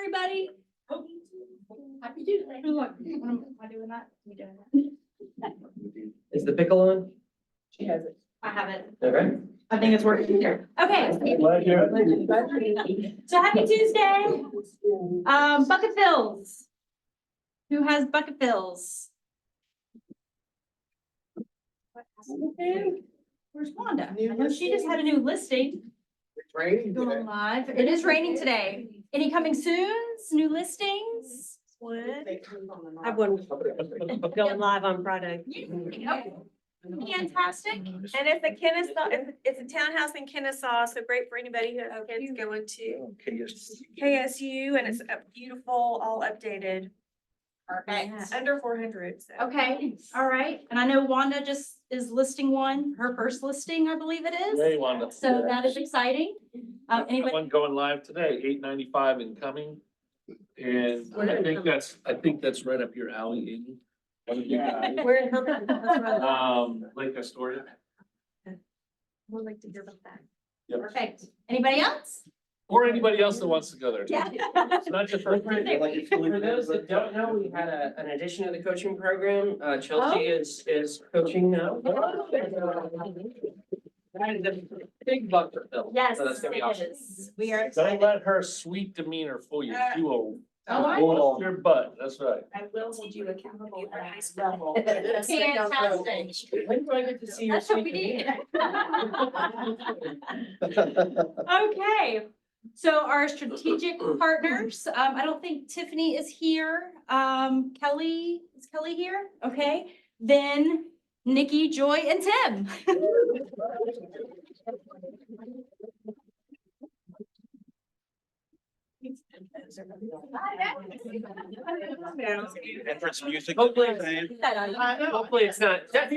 everybody. Happy Tuesday. Am I doing that? You doing that? Is the pickle on? She has it. I have it. Okay. I think it's working here. Okay. So happy Tuesday. Bucket fills. Who has bucket fills? Where's Wanda? I know she just had a new listing. It's raining Going live. It is raining today. Any coming soons? New listings? Would. I have one going live on Friday. Fantastic. And it's a Kennesaw, it's a townhouse in Kennesaw, so great for anybody who has kids going to KSU, and it's a beautiful, all updated. Perfect. Under 400. So. Okay, all right. And I know Wanda just is listing one, her first listing, I believe it is. Hey, Wanda. So that is exciting. Anybody? One going live today, 895 incoming. And I think that's right up your alley, Amy. We're in Hilton. Lake Astoria. We'd like to hear about that. Yep. Perfect. Anybody else? Or anybody else that wants to go there. Yeah. It's not just for. For those that don't know, we had an addition to the coaching program. Chelsea is coaching now. And the big buck to fill. Yes, So that's gonna be awesome. it is. We are Don't excited. let her sweet demeanor fool you. She will Oh, I blow your butt. That's right. I will hold you accountable for high school. Fantastic. When do I get to see your That's what we sweet need. Okay, so our strategic partners, I don't think Tiffany is here. Kelly, is Kelly here? Okay, then Nikki, Joy, and Tim. Entrance music. Hopefully it's not. That's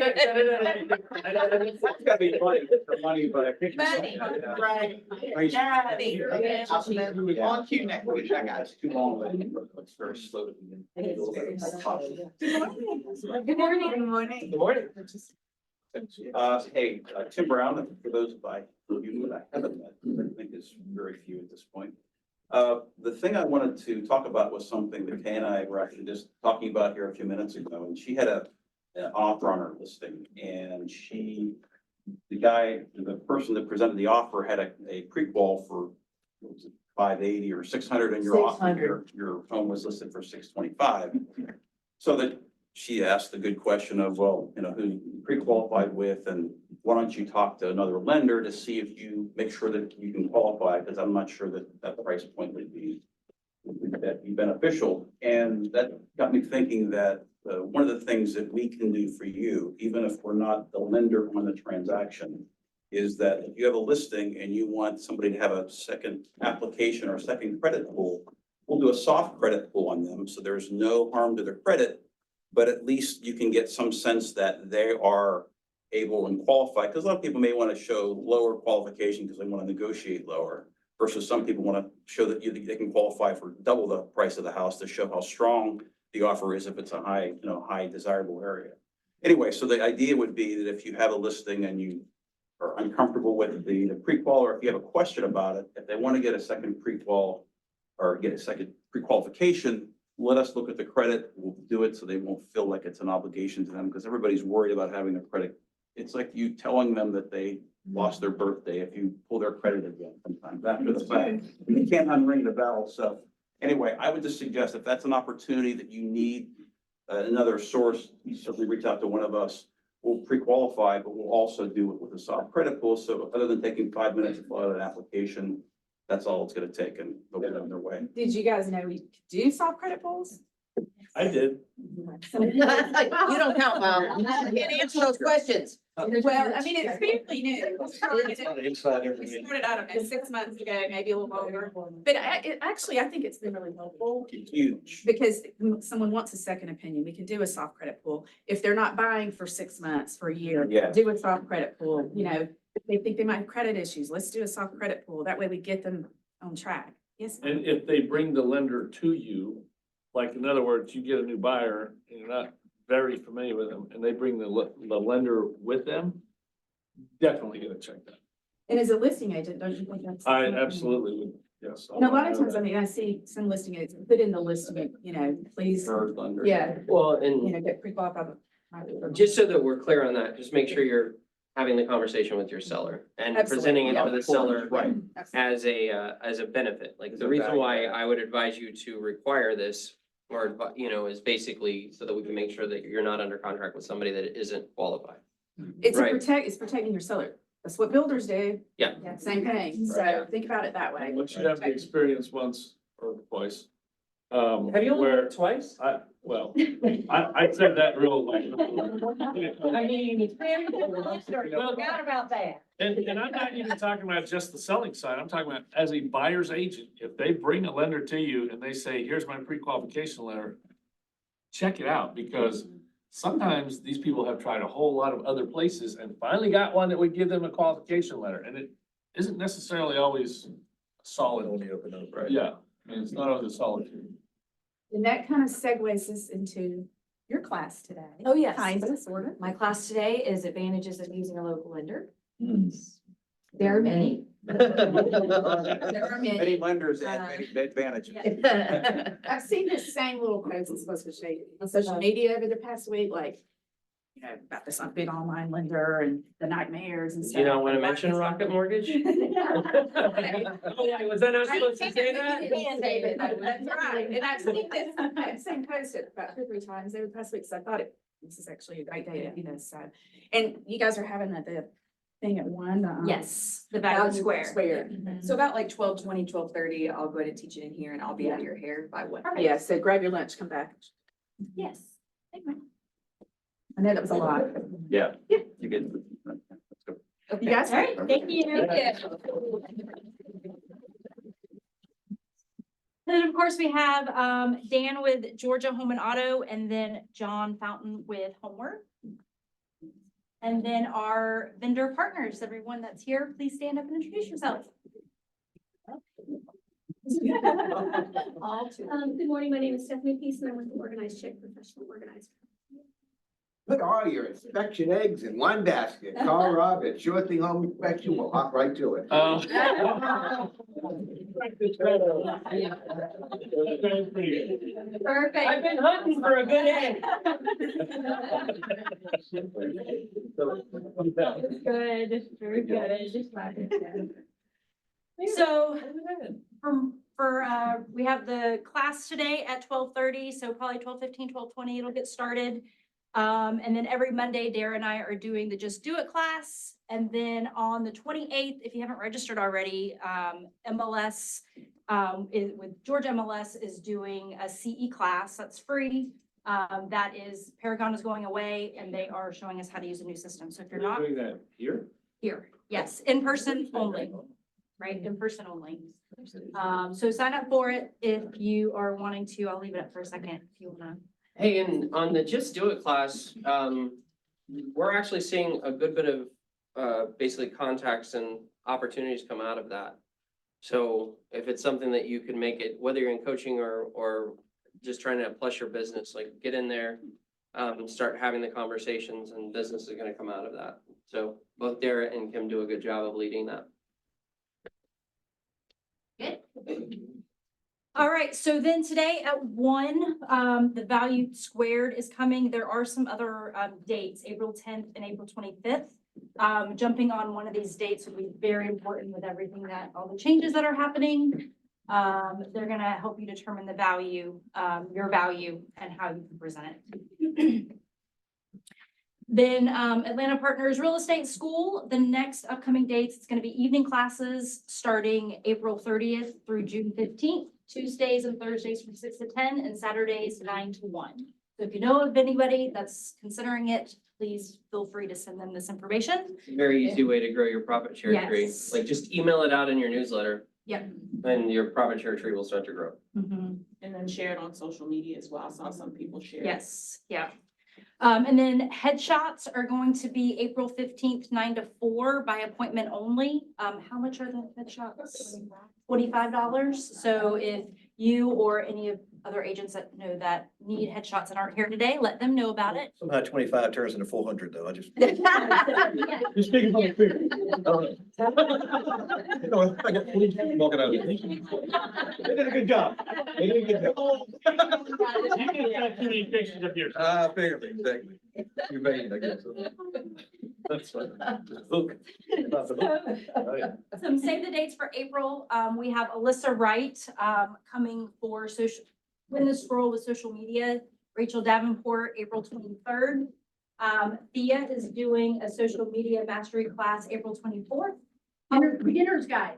gotta be funny. Money, but I think. Money. Right. On cue next week, I got too long. It's very slow to begin. Good morning. Good morning. Good morning. Hey, Tim Brown, for those of you that I haven't met, I think is very few at this point. The thing I wanted to talk about was something that Kay and I were actually just talking about here a few minutes ago, and she had an offer on her listing, and the person that presented the offer had a pre-qual for, what was it, 580 or 600, and your offer, your home was listed for 625. So that she asked the good question of, well, you know, who you pre-qualified with, and why don't you talk to another lender to see if you make sure that you can qualify, because I'm not sure that that price point would be beneficial. And that got me thinking that one of the things that we can do for you, even if we're not the lender on the transaction, is that if you have a listing and you want somebody to have a second application or a second credit pull, we'll do a soft credit pull on them, so there's no harm to their credit, but at least you can get some sense that they are able and qualified, because a lot of people may want to show lower qualification because they want to negotiate lower, versus some people want to show that they can qualify for double the price of the house to show how strong the offer is if it's a high desirable area. Anyway, so the idea would be that if you have a listing and you are uncomfortable with the pre-qual, or if you have a question about it, if they want to get a second pre-qual or get a second pre-qualification, let us look at the credit. We'll do it so they won't feel like it's an obligation to them, because everybody's worried about having their credit. It's like you telling them that they lost their birthday if you pull their credit again sometimes after the fact. You can't unring the bell. So anyway, I would just suggest if that's an opportunity that you need another source, you certainly reach out to one of us. We'll pre-qualify, but we'll also do it with a soft credit pull. So other than taking 5 minutes to fill out an application, that's all it's going to take, and they'll get on their way. Did you guys know we do soft credit pulls? I did. You don't count, Mom. You can't answer those questions. Well, I mean, it's fairly new. We Inside started, I don't know, 6 months ago, maybe a little longer. But actually, I think it's been really helpful Huge. because someone wants a second opinion. We can do a soft credit pull. If they're not buying for 6 months, for a year, Yeah. do a soft credit pull. You know, if they think they might have credit issues, let's do a soft credit pull. That way we get them on track. Yes. And if they bring the lender to you, like in other words, you get a new buyer and you're not very familiar with them, and they bring the lender with them, definitely gonna check that. And as a listing agent, don't you think that's? I absolutely would Yes. And a lot of times, I mean, I see some listing, it's put in the listing, please, Third lender. yeah, Well, and get pre-qualified. just so that we're clear on that, just make sure you're having the conversation with your seller and Absolutely. presenting it Yeah, to the of course, seller right. as a benefit. Like As the a reason value why add. I would advise you to require this or, is basically so that we can make sure that you're not under contract with somebody that isn't qualified. It's Right. it's protecting your seller. That's what builders do. Yeah. Same thing. So think about it that way. Once you have the experience once or twice. Have you only where- done it twice? I said that real like. I mean, forgot about that. And I'm not even talking about just the selling side, I'm talking about as a buyer's agent, if they bring a lender to you and they say, here's my pre-qualification letter. Check it out, because sometimes these people have tried a whole lot of other places and finally got one that would give them a qualification letter, and it isn't necessarily always solid. Only open up, right? Yeah, I mean, it's not always a solid. And that kind of segues us into your class today. Oh, yes. Kind of, sort of. My class today is advantages of using a local lender. Hmm. There are many. There are many. Many lenders and many advantages. I've seen this same little post that's supposed to show you on social media over the past week, like, about this big online lender and the nightmares and stuff. You don't want to mention Rocket Mortgage? Yeah. Was I not supposed to say that? That's right. And I've seen this, same post about 2 or 3 times over the past week, so I thought this is actually a great day to do this, so. And you guys are having the thing at 1. Yes, the Value value square. Square. So about like 12:20, 12:30, I'll go ahead and teach it in here and I'll be out of your hair by 1. Yeah, so grab your lunch, come back. Yes. I know that was a lot. Yeah. Yeah. You get. Let's go. You guys? All right, thank you. Then, of course, we have Dan with Georgia Home and Auto, and then John Fountain with Homeward. And then our vendor partners, everyone that's here, please stand up and introduce yourself. Good morning, my name is Stephanie Peace and I'm with the Organized Check Professional Organizer. Put all your inspection eggs in one basket. Call Rob at Sure Thing Home Inspection. We'll hop right to it. Perfect. I've been hunting for a good egg. Good, very good. So we have the class today at 12:30, so probably 12:15, 12:20, it'll get started. And then every Monday, Dara and I are doing the Just Do It class. And then on the 28th, if you haven't registered already, MLS with Georgia MLS is doing a CE class that's free. That is, Paragon is going away and they are showing us how to use a new system. So if you're not Doing that here? here, yes, in person only, right? In person only. So sign up for it if you are wanting to. I'll leave it up for a second if you wanna. Hey, and on the Just Do It class, we're actually seeing a good bit of basically contacts and opportunities come out of that. So if it's something that you can make it, whether you're in coaching or just trying to plus your business, like get in there, and start having the conversations, and business is gonna come out of that. So both Dara and Kim do a good job of leading that. All right, so then today at 1, the Value Squared is coming. There are some other dates, April 10th and April 25th. Jumping on one of these dates would be very important with everything that, all the changes that are happening. They're gonna help you determine the value, your value and how you can present it. Then Atlanta Partners Real Estate School, the next upcoming dates, it's gonna be evening classes starting April 30th through June 15th. Tuesdays and Thursdays from 6 to 10 and Saturdays 9 to 1. So if you know of anybody that's considering it, please feel free to send them this information. Very easy way to grow your profit share tree. Yes. Like just email it out in your newsletter. Yep. And your profit share tree will start to grow. And then share it on social media as well. I saw some people share. Yes, yeah. And then headshots are going to be April 15th, 9 to 4 by appointment only. How much are the headshots? $45. So if you or any of other agents that know that need headshots and aren't here today, let them know about it. Somehow 25 turns into 400 though, I just. Yeah. You're speaking from experience. I got 40 people walking out. They did a good job. They did a good job. You can have communications up here. Figured, exactly. You're vain, I guess. That's fine. Some save the dates for April. We have Alyssa Wright, coming for social, Win the Scroll with social media. Rachel Davenport, April 23rd. Thea is doing a social media mastery class, April 24th. Beginner's guide.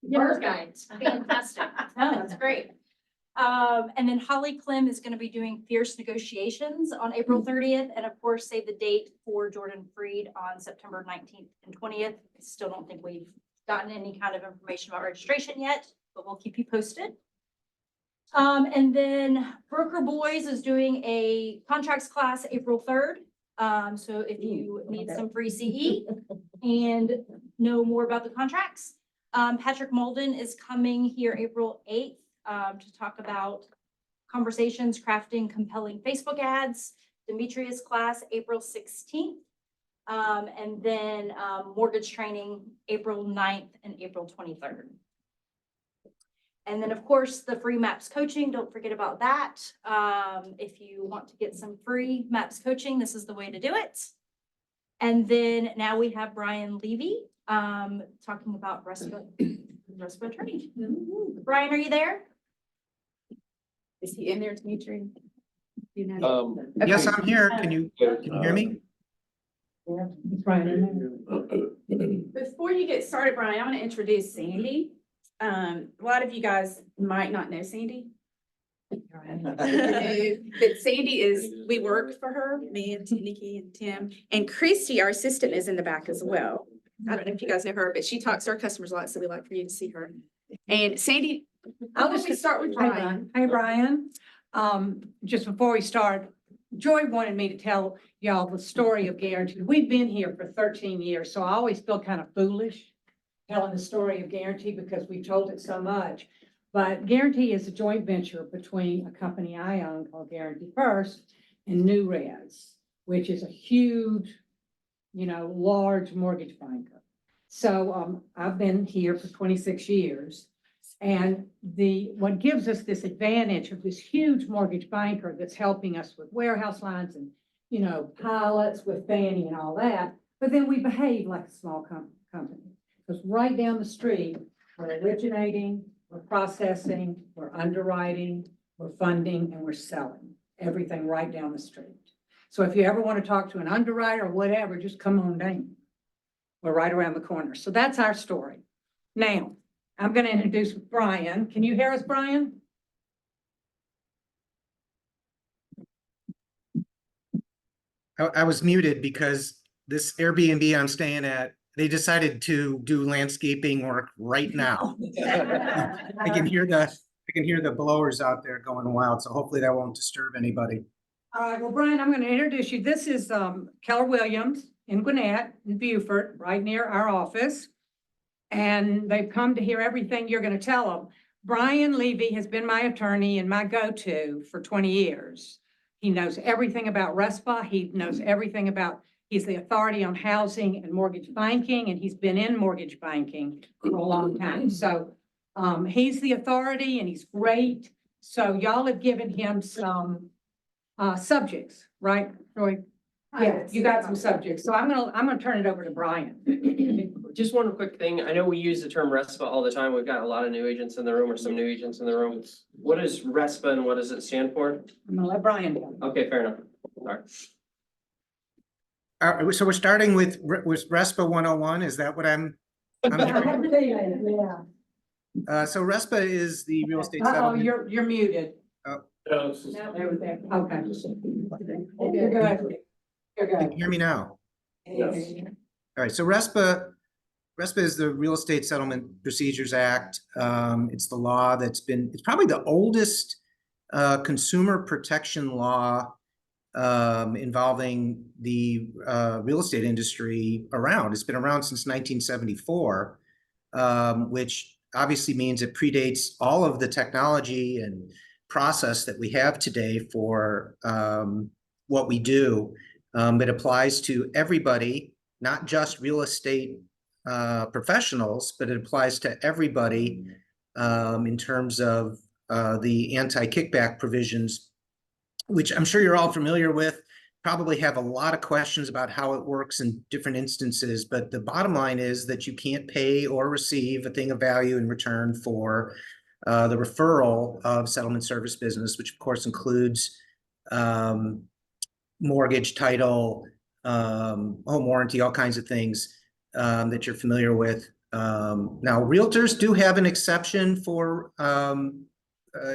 Beginner's guide. Fantastic. No, that's great. And then Holly Klim is going to be doing fierce negotiations on April 30th. And of course, save the date for Jordan Freed on September 19th and 20th. I still don't think we've gotten any kind of information about registration yet, but we'll keep you posted. And then Broker Boys is doing a contracts class April 3rd. So if you need some free CE and know more about the contracts, Patrick Molden is coming here April 8th. To talk about conversations, crafting compelling Facebook ads. Demetrius class, April 16th. And then mortgage training, April 9th and April 23rd. And then, of course, the free MAPS coaching, don't forget about that. If you want to get some free MAPS coaching, this is the way to do it. And then now we have Brian Levy talking about RESPA attorney. Brian, are you there? Is he in there, Dimitri? You know? Yes, I'm here. Can you hear me? Before you get started, Brian, I want to introduce Sandy. A lot of you guys might not know Sandy. But Sandy is, we work for her, me and Nikki and Tim, and Christy, our assistant, is in the back as well. I don't know if you guys know her, but she talks to our customers a lot, so we like for you to see her. And Sandy, I'll just start with Brian. Hey, Brian. Just before we start, Joy wanted me to tell y'all the story of Guarantee. We've been here for 13 years, so I always feel kind of foolish telling the story of Guarantee because we've told it so much. But Guarantee is a joint venture between a company I own called Guarantee First and New Res, which is a huge, large mortgage banker. So I've been here for 26 years. And what gives us this advantage of this huge mortgage banker that's helping us with warehouse lines and, pilots with Fannie and all that. But then we behave like a small company. Because right down the street, we're originating, we're processing, we're underwriting, we're funding, and we're selling everything right down the street. So if you ever want to talk to an underwriter or whatever, just come on down. We're right around the corner. So that's our story. Now, I'm going to introduce Brian. Can you hear us, Brian? I was muted because this Airbnb I'm staying at, they decided to do landscaping work right now. I can hear the blowers out there going wild, so hopefully that won't disturb anybody. All right, well, Brian, I'm going to introduce you. This is Keller Williams in Gwinnett, in Beaufort, right near our office. And they've come to hear everything you're going to tell them. Brian Levy has been my attorney and my go-to for 20 years. He knows everything about RESPA. He knows everything about, he's the authority on housing and mortgage banking, and he's been in mortgage banking for a long time. So he's the authority and he's great. So y'all have given him some subjects, right, Joy? Yeah, you got some subjects. So I'm gonna turn it over to Brian. Just one quick thing. I know we use the term RESPA all the time. We've got a lot of new agents in the room or some new agents in the room. What is RESPA and what does it stand for? I'm gonna let Brian go. Okay, fair enough. All right. So we're starting with RESPA 101. Is that what I'm hearing? Yeah. So RESPA is the real estate Uh-oh, settlement. you're muted. No, it's just- There we go. Okay. You're good. You're Can good. you hear me now? Yes. All right, so RESPA is the Real Estate Settlement Procedures Act. It's the law it's probably the oldest consumer protection law involving the real estate industry around. It's been around since 1974, which obviously means it predates all of the technology and process that we have today for what we do. It applies to everybody, not just real estate professionals, but it applies to everybody in terms of the anti-kickback provisions, which I'm sure you're all familiar with. Probably have a lot of questions about how it works in different instances, but the bottom line is that you can't pay or receive a thing of value in return for the referral of settlement service business, which of course includes mortgage, title, home warranty, all kinds of things that you're familiar with. Now, realtors do have an exception for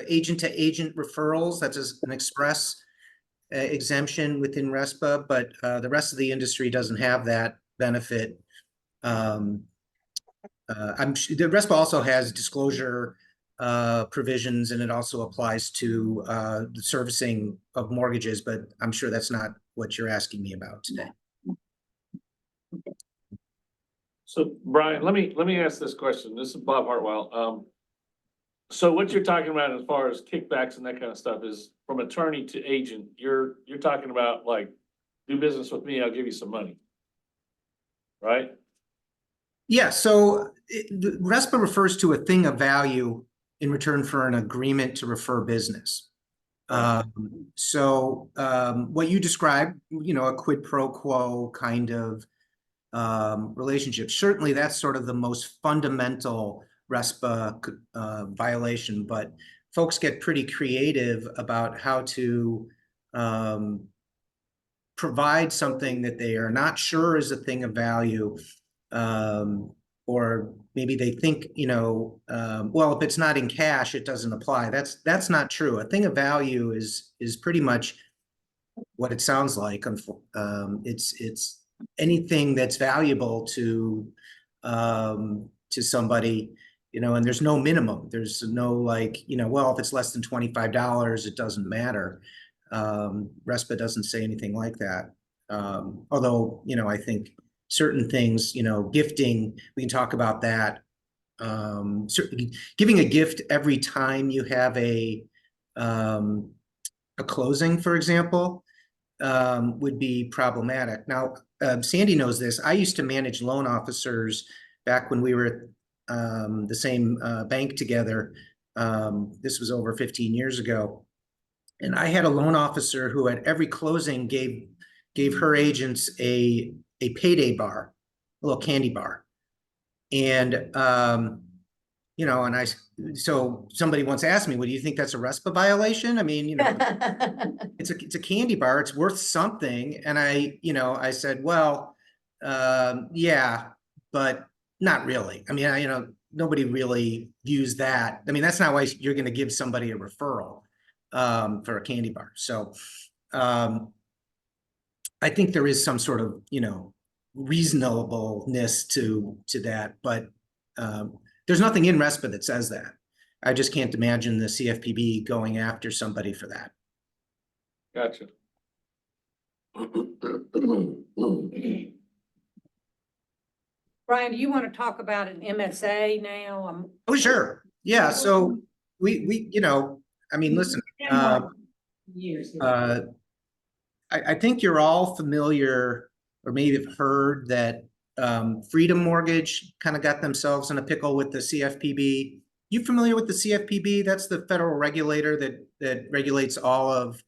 agent-to-agent referrals. That's an express exemption within RESPA, but the rest of the industry doesn't have that benefit. The RESPA also has disclosure provisions, and it also applies to the servicing of mortgages, but I'm sure that's not what you're asking me about today. So Brian, let me ask this question. This is Bob Hartwell. So what you're talking about as far as kickbacks and that kind of stuff is from attorney to agent, you're talking about like, do business with me, I'll give you some money. Right? Yeah, so RESPA refers to a thing of value in return for an agreement to refer business. What you described, a quid pro quo kind of relationship, certainly that's sort of the most fundamental RESPA violation, but folks get pretty creative about how to provide something that they are not sure is a thing of value, or maybe they think, well, if it's not in cash, it doesn't apply. That's not true. A thing of value is pretty much what it sounds like. It's anything that's valuable to somebody, and there's no minimum. There's no well, if it's less than $25, it doesn't matter. RESPA doesn't say anything like that. Although, I think certain things, gifting, we can talk about that. Certainly giving a gift every time you have a closing, for example, would be problematic. Now, Sandy knows this. I used to manage loan officers back when we were at the same bank together. This was over 15 years ago. And I had a loan officer who at every closing gave her agents a payday bar, a little candy bar. And, so somebody once asked me, well, do you think that's a RESPA violation? I mean, it's a candy bar, it's worth something. And I said, well, yeah, but not really. I mean, nobody really views that. I mean, that's not why you're going to give somebody a referral for a candy bar. So I think there is some sort of, reasonableness to that, but there's nothing in RESPA that says that. I just can't imagine the CFPB going after somebody for that. Gotcha. Brian, do you want to talk about an MSA now? Oh, sure. Yeah. So we I mean, listen, I think you're all familiar, or maybe have heard that Freedom Mortgage kind of got themselves in a pickle with the CFPB. You familiar with the CFPB? That's the federal regulator that regulates all of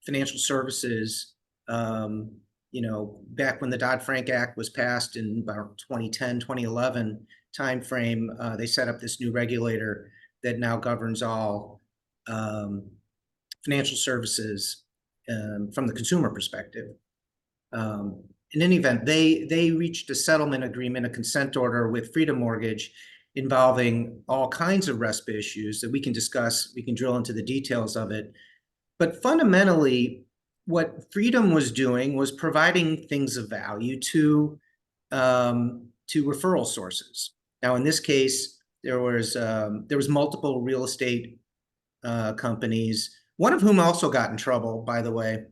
financial services. Back when the Dodd-Frank Act was passed in about 2010, 2011 timeframe, they set up this new regulator that now governs all financial services from the consumer perspective. In any event, they reached a settlement agreement, a consent order with Freedom Mortgage involving all kinds of RESPA issues that we can discuss. We can drill into the details of it. But fundamentally, what Freedom was doing was providing things of value to referral sources. Now, in this case, there was multiple real estate companies, one of whom also got in trouble, by the way,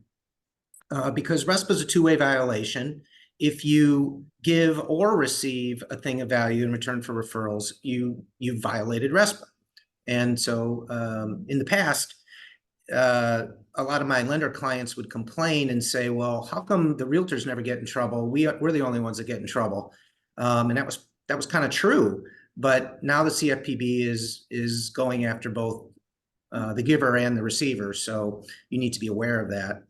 because RESPA is a two-way violation. If you give or receive a thing of value in return for referrals, you violated RESPA. And so in the past, a lot of my lender clients would complain and say, well, how come the realtors never get in trouble? We're the only ones that get in trouble. And that was kind of true. But now the CFPB is going after both the giver and the receiver. So you need to be aware of that.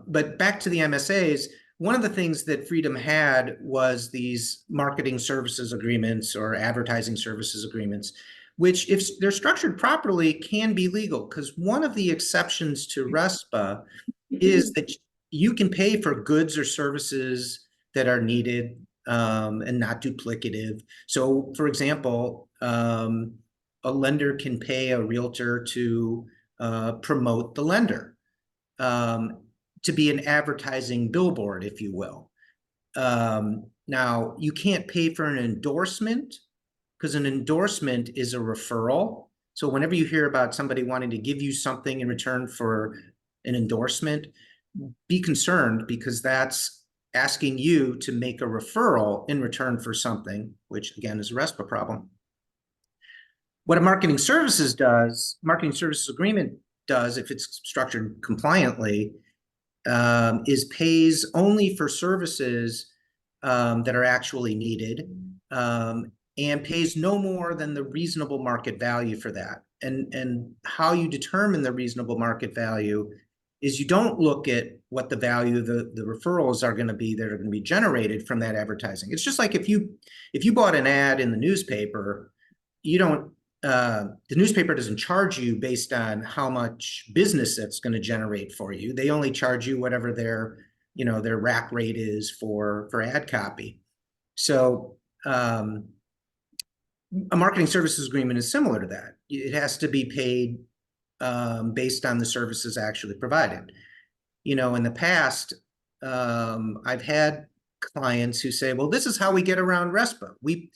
But back to the MSAs, one of the things that Freedom had was these marketing services agreements or advertising services agreements, which if they're structured properly can be legal, because one of the exceptions to RESPA is that you can pay for goods or services that are needed and not duplicative. So for example, a lender can pay a realtor to promote the lender, to be an advertising billboard, if you will. Now, you can't pay for an endorsement because an endorsement is a referral. So whenever you hear about somebody wanting to give you something in return for an endorsement, be concerned because that's asking you to make a referral in return for something, which again is a RESPA problem. What a marketing services agreement does, if it's structured compliantly, is pays only for services that are actually needed, and pays no more than the reasonable market value for that. And how you determine the reasonable market value is you don't look at what the value of the referrals are going to be that are going to be generated from that advertising. It's just like if you bought an ad in the newspaper, you don't the newspaper doesn't charge you based on how much business that's going to generate for you. They only charge you whatever their rack rate is for ad copy. So a marketing services agreement is similar to that. It has to be paid based on the services actually provided. In the past, I've had clients who say, well, this is how we get around RESPA. We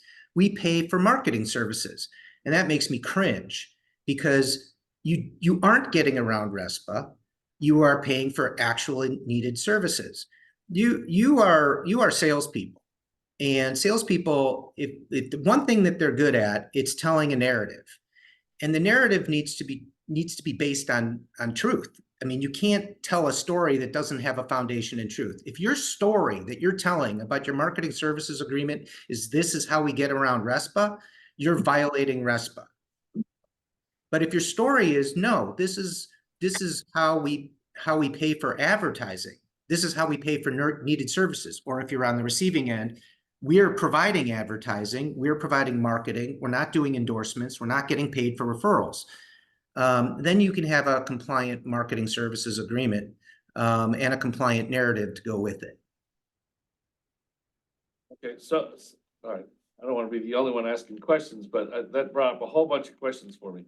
pay for marketing services. And that makes me cringe because you aren't getting around RESPA. You are paying for actually needed services. You are salespeople, and salespeople, if the one thing that they're good at, it's telling a narrative, and the narrative needs to be based on truth. I mean, you can't tell a story that doesn't have a foundation in truth. If your story that you're telling about your marketing services agreement is this is how we get around RESPA, you're violating RESPA. But if your story is no, this is how we pay for advertising. This is how we pay for needed services. Or if you're on the receiving end, we're providing advertising, we're providing marketing, we're not doing endorsements, we're not getting paid for referrals. Then you can have a compliant marketing services agreement and a compliant narrative to go with it. Okay, so, all right, I don't want to be the only one asking questions, but that brought up a whole bunch of questions for me.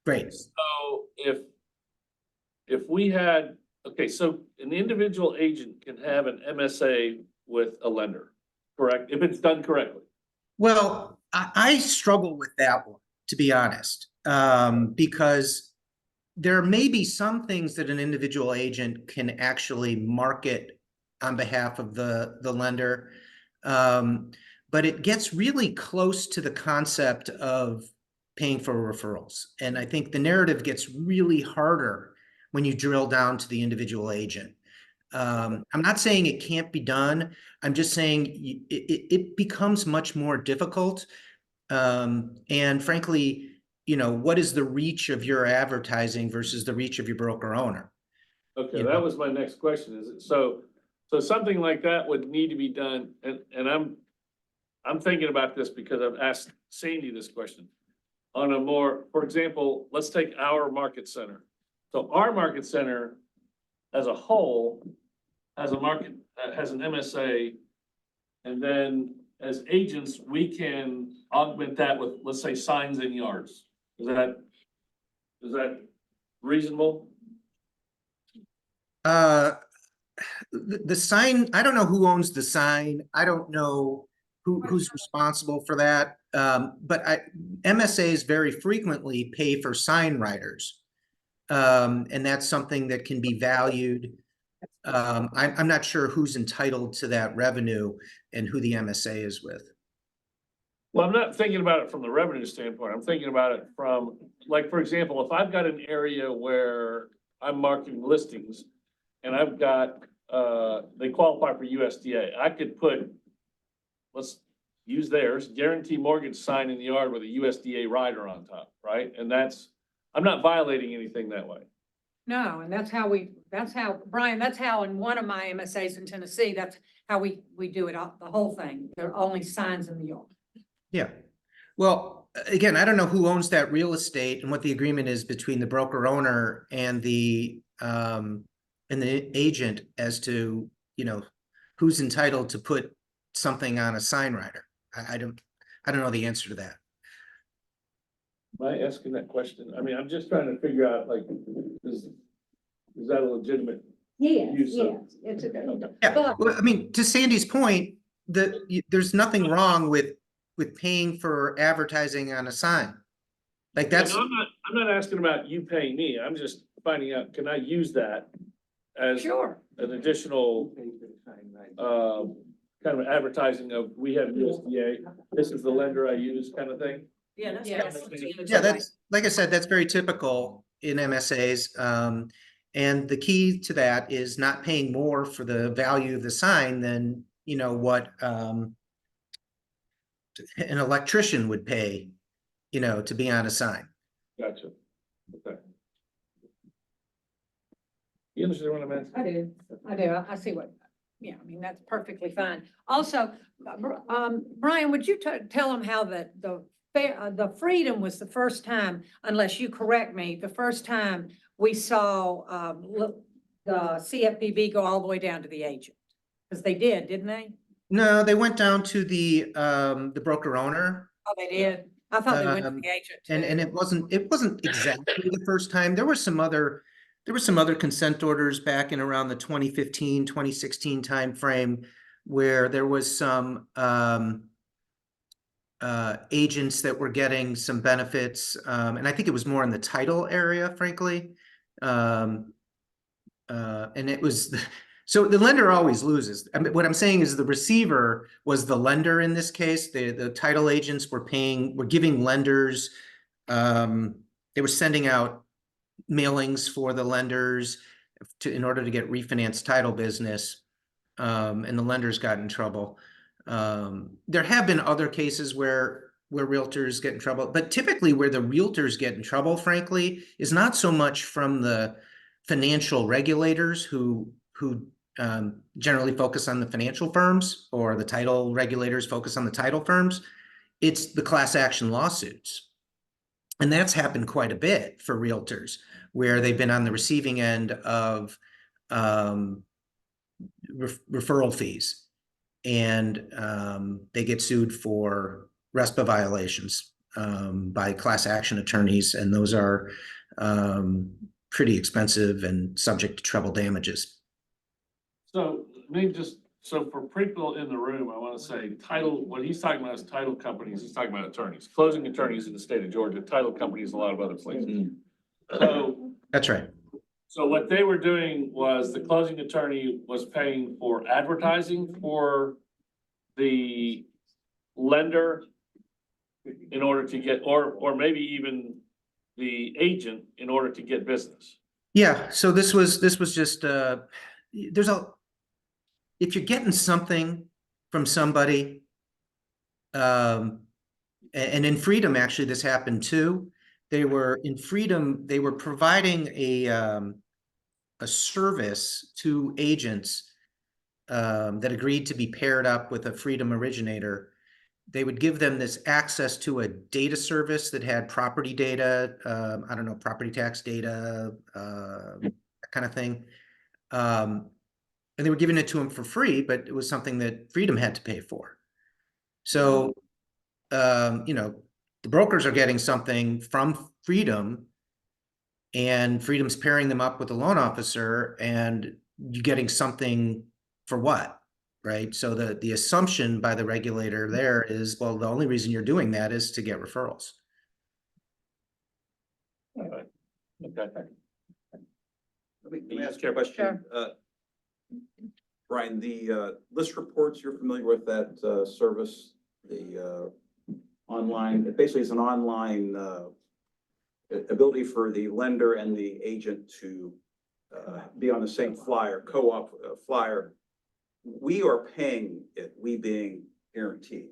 Great. So if we had, okay, so an individual agent can have an MSA with a lender, correct? If it's done correctly. Well, I struggle with that one, to be honest, because there may be some things that an individual agent can actually market on behalf of the lender. But it gets really close to the concept of paying for referrals. And I think the narrative gets really harder when you drill down to the individual agent. I'm not saying it can't be done. I'm just saying it becomes much more difficult. And frankly, what is the reach of your advertising versus the reach of your broker owner? Okay, that was my next question. Is it so something like that would need to be done, and I'm thinking about this because I've asked Sandy this question. On a more, for example, let's take our market center. So our market center as a whole has an MSA, and then as agents, we can augment that with, let's say, signs in yards. Is that reasonable? The sign, I don't know who owns the sign. I don't know who's responsible for that. But MSAs very frequently pay for sign writers. And that's something that can be valued. I'm not sure who's entitled to that revenue and who the MSA is with. Well, I'm not thinking about it from the revenue standpoint. I'm thinking about it from, like, for example, if I've got an area where I'm marketing listings and I've got, they qualify for USDA, I could put, let's use theirs, guarantee mortgage sign in the yard with a USDA rider on top, right? And that's, I'm not violating anything that way. No, and that's how, Brian, that's how in one of my MSAs in Tennessee, that's how we do it, the whole thing. There are only signs in the yard. Yeah. Well, again, I don't know who owns that real estate and what the agreement is between the broker owner and the agent as to, you know, who's entitled to put something on a sign rider. I don't know the answer to that. Am I asking that question? I mean, I'm just trying to figure out, like, is that a legitimate? Use of- It's a good. Yeah, well, I mean, to Sandy's point, there's nothing wrong with paying for advertising on a sign. Like Yeah, that's, no, I'm not asking about you paying me. I'm just finding out, can I use that as Sure. an additional, kind of advertising of, we have USDA, this is the lender I use kind of thing? Yeah, that's. yeah, that's, like I said, that's very typical in MSAs. And the key to that is not paying more for the value of the sign than, you know, what an electrician would pay, you know, to be on a sign. Gotcha. Okay. You understand what I'm asking? I do. I see what, yeah, I mean, that's perfectly fine. Also, Brian, would you tell them how the Freedom was the first time, unless you correct me, the first time we saw, the CFPB go all the way down to the agent? Because they didn't they? No, they went down to the broker owner. Oh, they did? I thought they went to the agent too. And it wasn't exactly the first time. There were some other consent orders back in around the 2015, 2016 timeframe where there was some agents that were getting some benefits. And I think it was more in the title area, frankly. And it was, so the lender always loses. I mean, what I'm saying is the receiver was the lender in this case. The title agents were giving lenders, they were sending out mailings for the lenders in order to get refinanced title business. And the lenders got in trouble. There have been other cases where realtors get in trouble, but typically where the realtors get in trouble, frankly, is not so much from the financial regulators who generally focus on the financial firms, or the title regulators focus on the title firms. It's the class action lawsuits. And that's happened quite a bit for realtors, where they've been on the receiving end of referral fees, and they get sued for RESPA violations by class action attorneys, and those are pretty expensive and subject to treble damages. So maybe just, so for people in the room, I want to say title, what he's talking about is title companies, he's talking about attorneys, closing attorneys in the state of Georgia, title companies, a lot of other places. So That's right. So what they were doing was the closing attorney was paying for advertising for the lender in order to get, or maybe even the agent in order to get business. Yeah, so this was just if you're getting something from somebody, and in Freedom, actually, this happened too. They were providing a service to agents that agreed to be paired up with a Freedom originator. They would give them this access to a data service that had property data, I don't know, property tax data, that kind of thing. And they were giving it to them for free, but it was something that Freedom had to pay for. So, you know, the brokers are getting something from Freedom, and Freedom's pairing them up with a loan officer, and you're getting something for what? Right. So the assumption by the regulator there is, well, the only reason you're doing that is to get referrals. All right. Okay. Let me ask you a question. Brian, the list reports, you're familiar with that service, the online, basically it's an online, ability for the lender and the agent to, be on the same flyer, co-op flyer. We are paying it, we being guaranteed.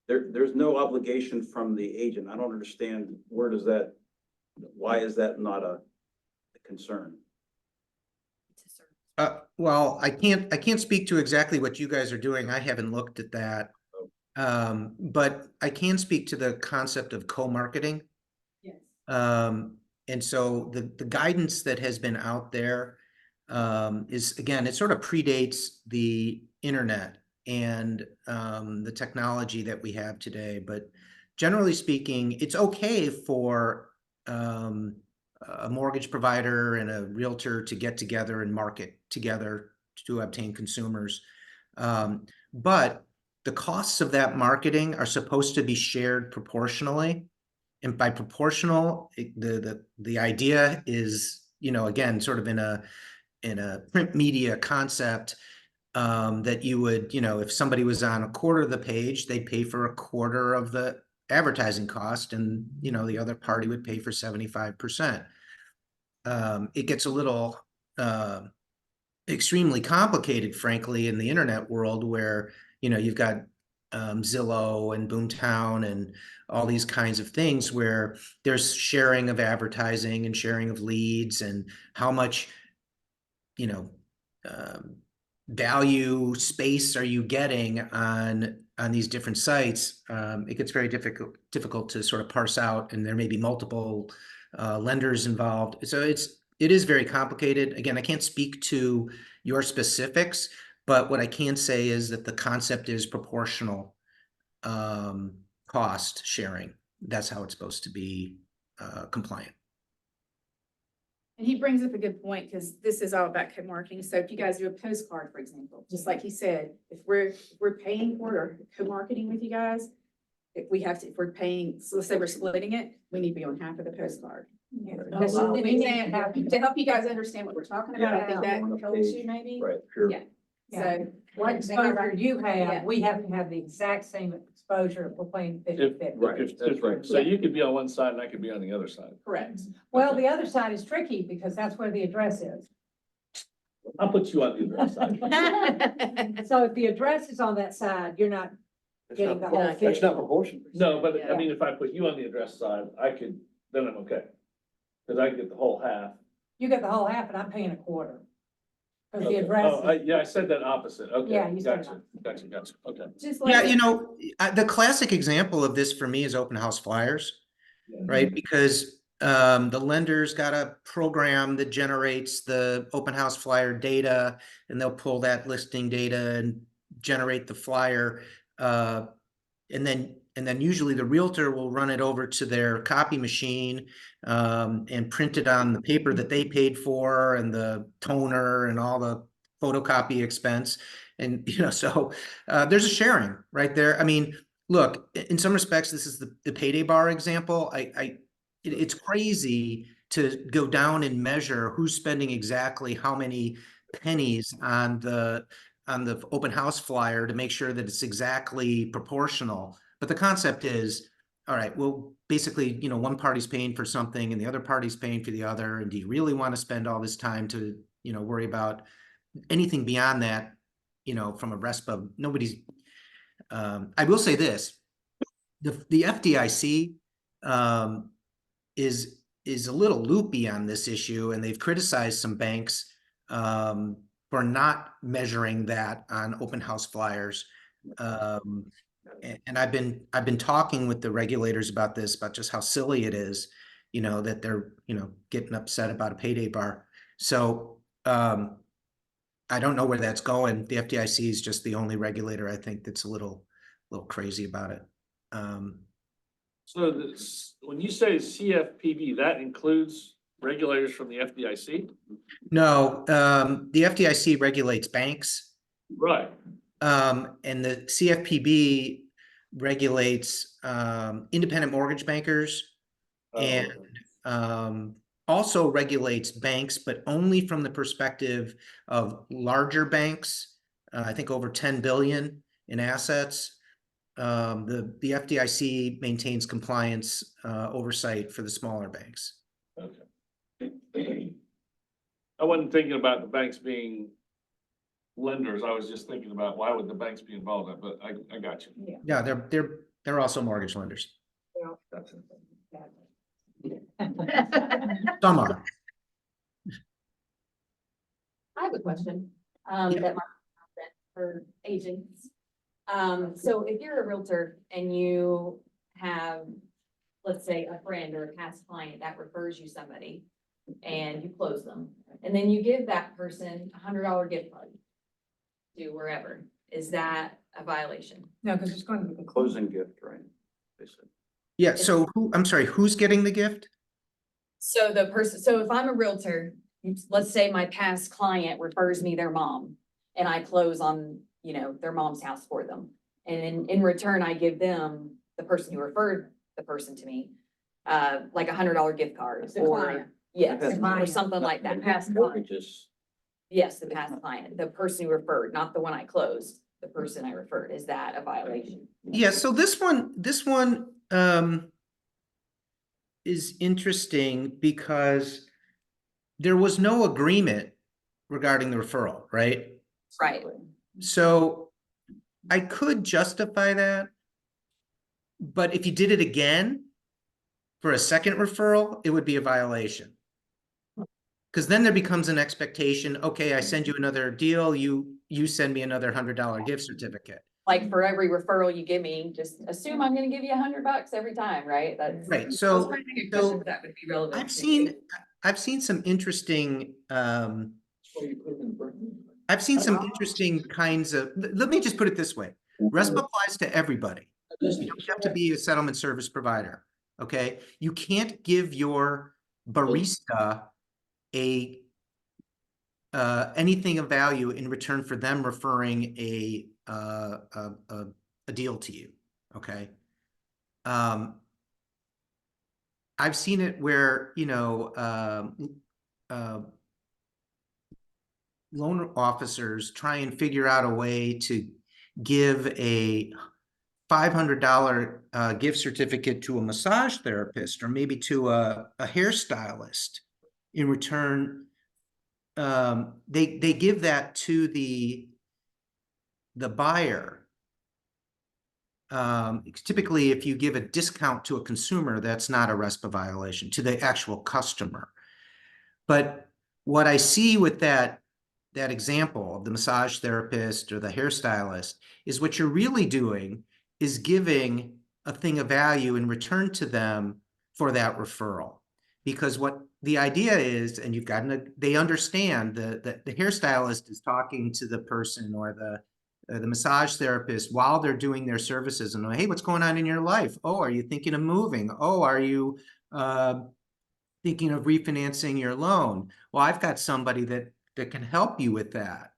There's no obligation from the agent. I don't understand, why is that not a concern? Well, I can't speak to exactly what you guys are doing. I haven't looked at that. But I can speak to the concept of co-marketing. Yes. And so the guidance that has been out there is, again, it sort of predates the internet and the technology that we have today. But generally speaking, it's okay for a mortgage provider and a realtor to get together and market together to obtain consumers. But the costs of that marketing are supposed to be shared proportionally. And by proportional, the idea is, again, sort of in a print media concept, that you would, if somebody was on a quarter of the page, they'd pay for a quarter of the advertising cost, and the other party would pay for 75%. It gets a little extremely complicated, frankly, in the internet world, where you've got Zillow and Boomtown and all these kinds of things where there's sharing of advertising and sharing of leads, and how much value space are you getting on these different sites. It gets very difficult to sort of parse out, and there may be multiple lenders involved. So it is very complicated. Again, I can't speak to your specifics, but what I can say is that the concept is proportional cost sharing. That's how it's supposed to be compliant. And he brings up a good point, because this is all about co-marketing. So if you guys do a postcard, for example, just like he said, if we're paying for it or co-marketing with you guys, if we're paying, so let's say we're splitting it, we need to be on half of the postcard. That's just an example, to help you guys understand what we're talking about. I think that helps you maybe. Right, sure. Yeah. Yeah. So What exposure you Yeah. have, we have to have the exact same exposure if we're playing 50-50. Right, that's right. So you could be on one side and I could be on the other side. correct. Well, the other side is tricky because that's where the address is. I'll put you on the other side. So if the address is on that side, you're not getting the whole That's 50. not proportional. No, but I mean, if I put you on the address side, then I'm okay. Cause I can get the whole half. You get the whole half and I'm paying a quarter. Because the Okay. address Oh, I said that opposite. Okay. Yeah, you said Gotcha. Okay. Just Yeah, like. the classic example of this for me is open house flyers, Yeah. right? Because the lender's got a program that generates the open house flyer data, and they'll pull that listing data and generate the flyer. And then usually the realtor will run it over to their copy machine and print it on the paper that they paid for, and the toner and all the photocopy expense. And, so there's a sharing right there. I mean, look, in some respects, this is the payday bar example. It's crazy to go down and measure who's spending exactly how many pennies on the open house flyer to make sure that it's exactly proportional. But the concept is, all right, well, basically, one party's paying for something and the other party's paying for the other. And do you really want to spend all this time to, worry about anything beyond that, from a RESPA? Nobody's, I will say this, the FDIC is a little loopy on this issue, and they've criticized some banks for not measuring that on open house flyers. And I've been talking with the regulators about this, about just how silly it is, that they're, getting upset about a payday bar. So I don't know where that's going. The FDIC is just the only regulator, I think, that's a little crazy about it. So when you say CFPB, that includes regulators from the FDIC? No, the FDIC regulates banks. Right. And the CFPB regulates independent mortgage bankers, and also regulates banks, but only from the perspective of larger banks. I think over 10 billion in assets. the FDIC maintains compliance, oversight for the smaller banks. Okay. I wasn't thinking about the banks being lenders. I was just thinking about why would the banks be involved in it, but I got you. Yeah, they're also mortgage lenders. Some are. I have a question, that might for agents. So if you're a realtor and you have, let's say, a friend or a past client that refers you somebody and you close them, and then you give that person $100 gift card to wherever, is that a violation? No, because it's going to be. Closing gift, right? They said. Yeah, so I'm sorry, who's getting the gift? So the person, so if I'm a realtor, let's say my past client refers me their mom and I close on, their mom's house for them. And in return, I give them, the person who referred the person to me, like $100 gift card The client. yes, The or client. something like that. Past mortgages. Yes, the past client, the person who referred, not the one I closed, the person I referred. Is that a violation? Yeah, so this one is interesting because there was no agreement regarding the referral, right? Right. So I could justify that, but if you did it again for a second referral, it would be a violation. Because then there becomes an expectation, okay, I send you another deal, you send me another $100 gift certificate. Like for every referral you give me, just assume I'm gonna give you $100 every time, right? That's. Right, I was so trying to think of questions that would be relevant I've to seen you. I've seen some interesting I've seen some interesting kinds of, let me just put it this way. RESPA applies to everybody. You don't have to be a settlement service provider, okay? You can't give your barista anything of value in return for them referring a deal to you, okay? I've seen it where, loan officers try and figure out a way to give a $500 gift certificate to a massage therapist or maybe to a hairstylist. In return, they give that to the buyer. Typically, if you give a discount to a consumer, that's not a RESPA violation to the actual customer. But what I see with that example of the massage therapist or the hairstylist is what you're really doing is giving a thing of value in return to them for that referral. Because what the idea is, and they understand the hairstylist is talking to the person or the massage therapist while they're doing their services and, hey, what's going on in your life? Oh, are you thinking of moving? Oh, are you thinking of refinancing your loan? Well, I've got somebody that can help you with that.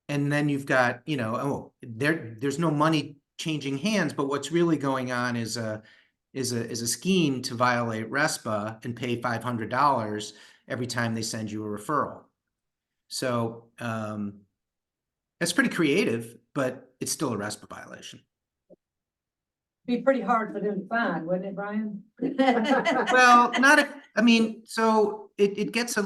And then you've got, there's no money changing hands, but what's really going on is a scheme to violate RESPA and pay $500 every time they send you a referral. So that's pretty creative, but it's still a RESPA violation. Be pretty hard for them to find, wouldn't it, Brian? Well, so it gets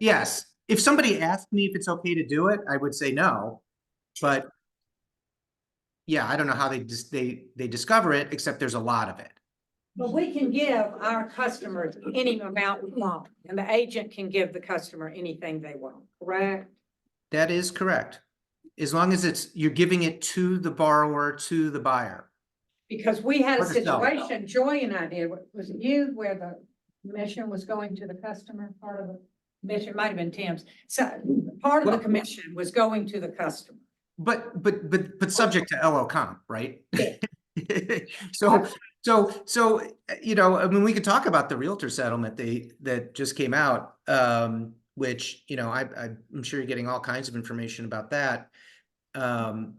yes. If somebody asked me if it's okay to do it, I would say no. But yeah, I don't know how they discover it, except there's a lot of it. But we can give our customers any amount we want, and the agent can give the customer anything they want, correct? That is correct. As long as you're giving it to the borrower, to the buyer. Because we had a Or the seller. situation, Joy and I did, was it you, where the commission was going to the customer, part of the commission, it might have been Tim's. So part of the commission was going to the customer. But subject to LO comp, right? So, we could talk about the Realtor settlement that just came out, which, I'm sure you're getting all kinds of information about that. And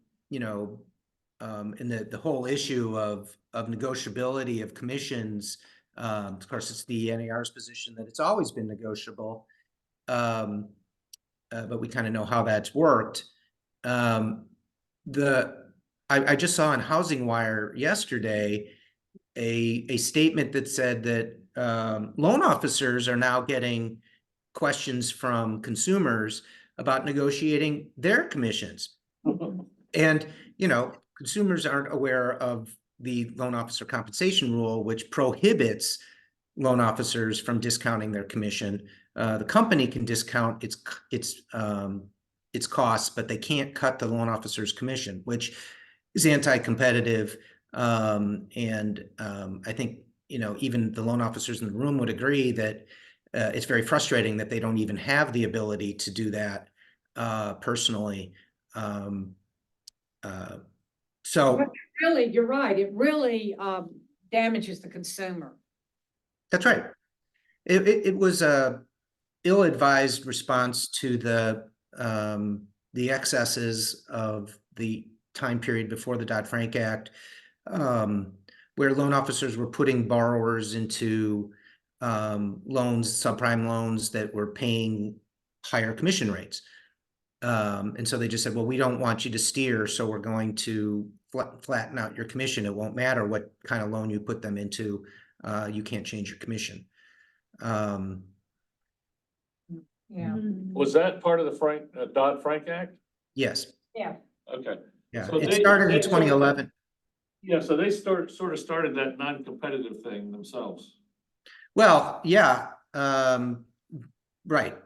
the whole issue of negotiability of commissions. Of course, it's the NAR's position that it's always been negotiable. But we kind of know how that's worked. I just saw on Housing Wire yesterday, a statement that said that, loan officers are now getting questions from consumers about negotiating their commissions. And, consumers aren't aware of the loan officer compensation rule, which prohibits loan officers from discounting their commission. The company can discount its costs, but they can't cut the loan officer's commission, which is anti-competitive. I think, even the loan officers in the room would agree that it's very frustrating that they don't even have the ability to do that personally. So Really, you're right. It really damages the consumer. that's right. It was a ill-advised response to the excesses of the time period before the Dodd-Frank Act, where loan officers were putting borrowers into loans, subprime loans that were paying higher commission rates. And so they just said, well, we don't want you to steer, so we're going to flatten out your commission. It won't matter what kind of loan you put them into. You can't change your commission. Yeah. Was that part of the Dodd-Frank Act? Yes. Yeah. Okay. Yeah. So It they- started in they sort of- 2011. Yeah, so they sort of started that non-competitive thing themselves. Well, yeah, right.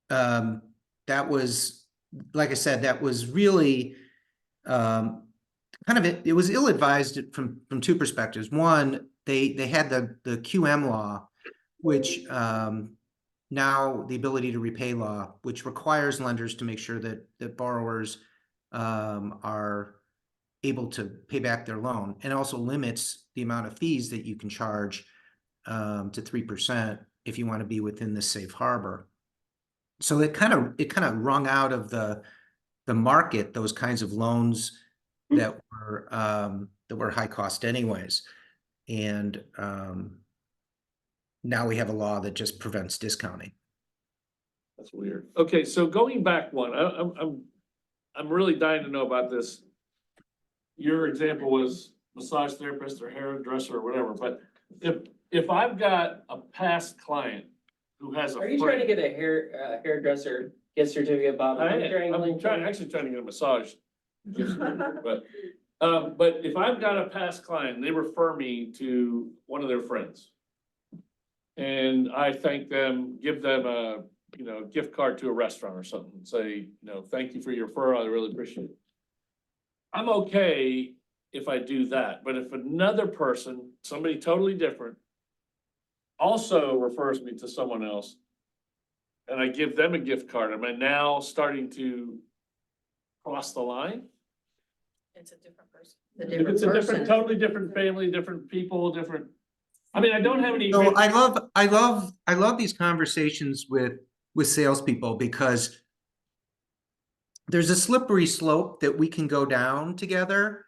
That was, like I said, that was really kind of it was ill-advised from two perspectives. One, they had the QM law, which now the ability to repay law, which requires lenders to make sure that borrowers are able to pay back their loan, and also limits the amount of fees that you can charge to 3% if you want to be within the safe harbor. So it kind of wrung out of the market those kinds of loans that were high cost anyways. And now we have a law that just prevents discounting. That's weird. Okay, so going back one, I'm really dying to know about this. Your example was massage therapist or hairdresser or whatever, but if I've got a past client who has a Are you friend. trying to get a hairdresser gift certificate, Bob? I'm actually trying to get a massage. But if I've got a past client, they refer me to one of their friends. And I thank them, give them a, gift card to a restaurant or something, say, thank you for your referral, I really appreciate it. I'm okay if I do that, but if another person, somebody totally different, also refers me to someone else, and I give them a gift card, am I now starting to cross the line? It's a different person. If it's a different, totally different family, different people, different, I mean, I don't have any. So I love these conversations with salespeople, because there's a slippery slope that we can go down together.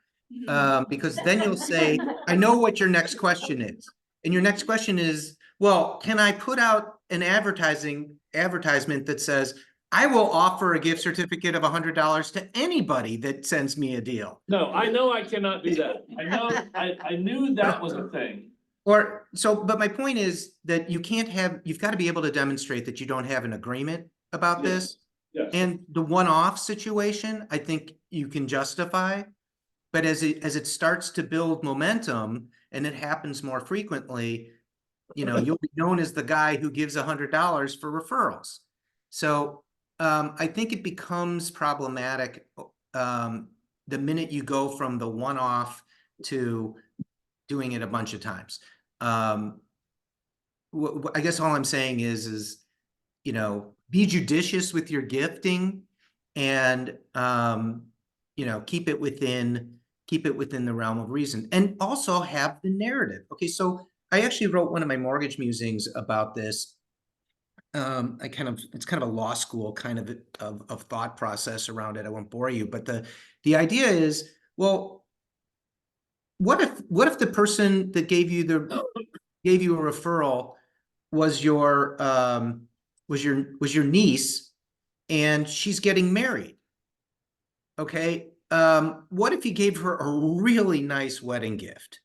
Because then you'll say, I know what your next question is. And your next question is, well, can I put out an advertisement that says, I will offer a gift certificate of $100 to anybody that sends me a deal? No, I know I cannot do that. I knew that was a thing. But my point is that you've got to be able to demonstrate that you don't have an agreement about this. Yes. And the one-off situation, I think you can justify. But as it starts to build momentum and it happens more frequently, you'll be known as the guy who gives $100 for referrals. So I think it becomes problematic the minute you go from the one-off to doing it a bunch of times. I guess all I'm saying is be judicious with your gifting, and keep it within the realm of reason, and also have the narrative. Okay, so I actually wrote one of my mortgage musings about this. It's kind of a law school kind of thought process around it. I won't bore you, but the idea is, well, what if the person that gave you a referral was your niece, and she's getting married? Okay, what if you gave her a really nice wedding gift?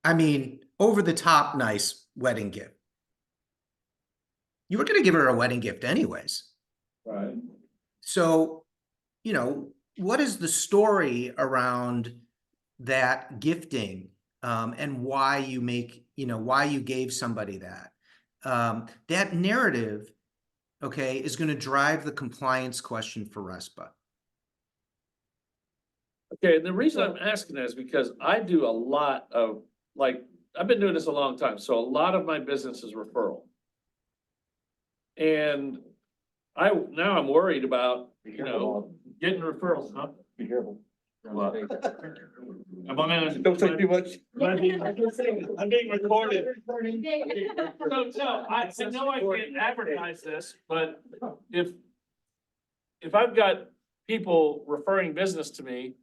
I mean, over the top nice wedding gift. You were gonna give her a wedding gift anyways. Right. So, what is the story around that gifting? And why you make, why you gave somebody that? That narrative, okay, is gonna drive the compliance question for RESPA. Okay, and the reason I'm asking that is because I do a lot of, like, I've been doing this a long time, so a lot of my business is referral. And now I'm worried about, getting referrals, huh? Be careful. What? Am I Don't say too much. I'm being recorded. So, I know I can't advertise this, but if I've got people referring business to me,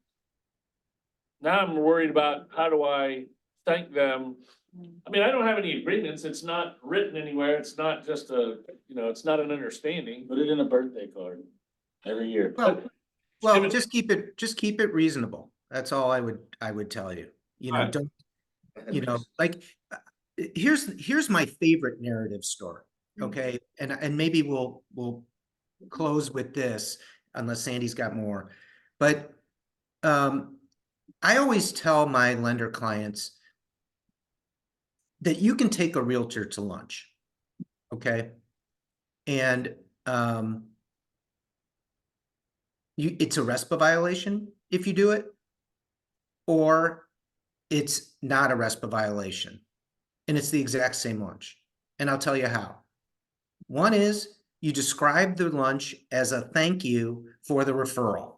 now I'm worried about how do I thank them? I mean, I don't have any agreements. It's not written anywhere. It's not just it's not an understanding. Put it in a birthday card every year. Well, just keep it reasonable. That's all I would tell you. Right. Don't, like, here's my favorite narrative story. Okay. And maybe we'll close with this unless Sandy's got more. But I always tell my lender clients that you can take a realtor to lunch. Okay. And it's a RESPA violation if you do it, or it's not a RESPA violation. And it's the exact same lunch. And I'll tell you how. One is you describe the lunch as a thank you for the referral.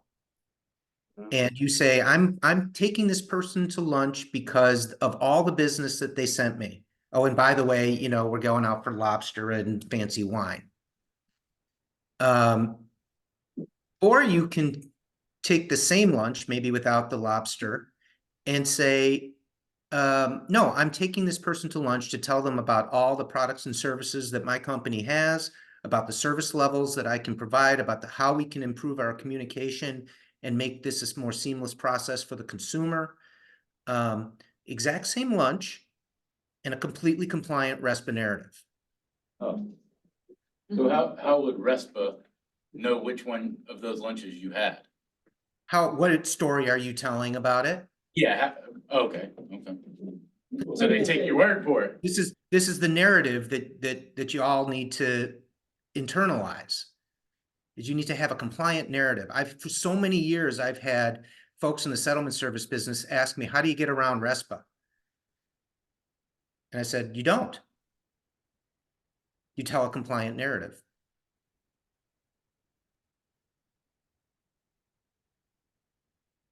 And you say, I'm taking this person to lunch because of all the business that they sent me. Oh, and by the way, we're going out for lobster and fancy wine. Or you can take the same lunch, maybe without the lobster, and say, no, I'm taking this person to lunch to tell them about all the products and services that my company has, about the service levels that I can provide, about how we can improve our communication and make this a more seamless process for the consumer. Exact same lunch and a completely compliant RESPA narrative. Oh. So how would RESPA know which one of those lunches you had? What story are you telling about it? Yeah, okay. So they take your word for it. This is the narrative that you all need to internalize. Is you need to have a compliant narrative. For so many years, I've had folks in the settlement service business ask me, how do you get around RESPA? And I said, you don't. You tell a compliant narrative.